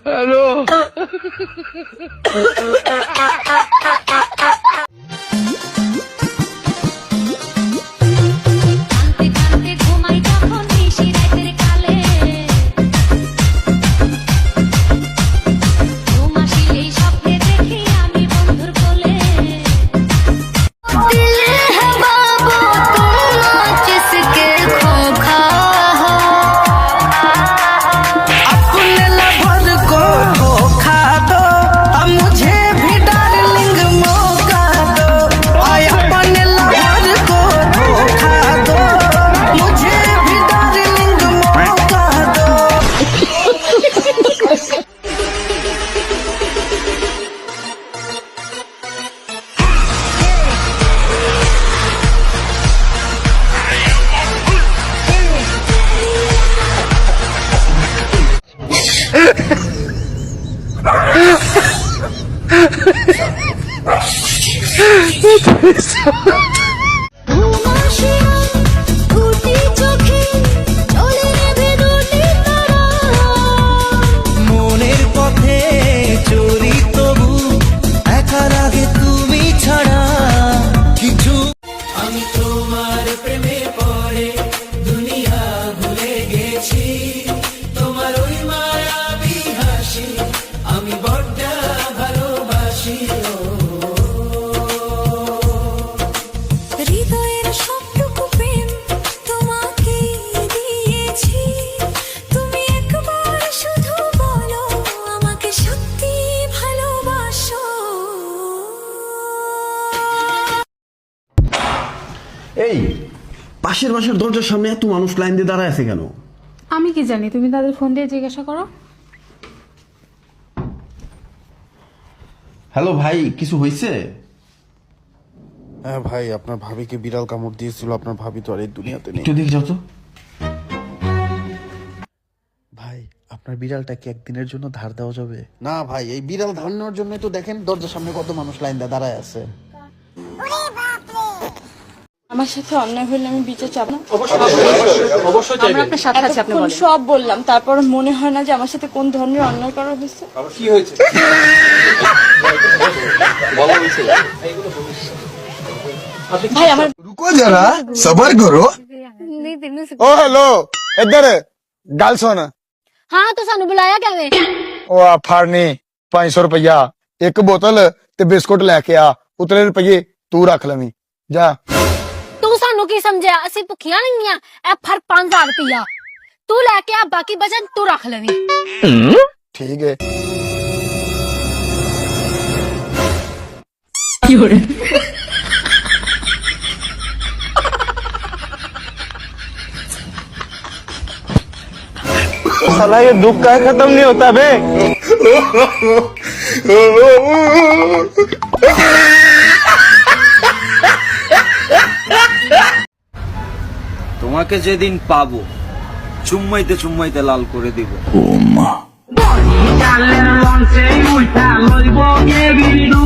Hello. মনের পথে চরি তবু একার আগে তুমি ছাড়া কিছু আমি তোমার প্রেমে পড়ে দুনিয়া ভুলে গেছি তোমার ওই মায়াবী হাসি আমি বড্ড ভালোবাসি হৃদয়ের সবটুকু প্রেম তোমাকে দিয়েছি তুমি একবার শুধু বলো আমাকে সত্যি ভালোবাসো। এই পাশের বাসার দরজার সামনে এত মানুষ লাইন দিয়ে দাঁড়ায় আছে কেন? আমি কি জানি, তুমি তাদের ফোন দিয়ে জিজ্ঞাসা করো। হ্যালো ভাই, কিছু হয়েছে? হ্যাঁ ভাই, আপনার ভাবিকে বিড়াল কামড় দিয়েছিল। আপনার ভাবি তো আর এই দুনিয়াতে নেই। একটু দেখে যাও তো। ভাই, আপনার বিড়ালটা কি একদিনের জন্য ধার দেওয়া যাবে? না ভাই, এই বিড়াল ধার নেওয়ার জন্যই তো দেখেন দরজার সামনে কত মানুষ লাইন দিয়ে দাঁড়ায় আছে। আমার সাথে অন্যায় হলে আমি বিচার চাপ না। আমরা আপনার সাথে আছি, আপনি বলেন। সব বললাম, তারপর মনে হয় না যে আমার সাথে কোন ধরনের অন্যায় করা হয়েছে। কি হয়েছে? ভাই আমার रुको जरा सबर करो। ओ हेलो, इधर गल सुन। हाँ तो सानू बुलाया कैवे? ओ फाड़नी 500 रुपया एक बोतल ते बिस्कुट लेके आ, उतरे रुपये तू रख लवी जा। तू सानू की समझया, असि भुखियां नहीं आ। ए फर 5000 रुपया तू लेके आ, बाकी बचन तू रख लेवी। ठीक है। साला ये दुख का खत्म नहीं होता बे। তোমাকে যেদিন পাবো চুম্মাইতে চুম্মাইতে লাল করে দিব। চালের লঞ্চে উঠা লইব গে বিড়ু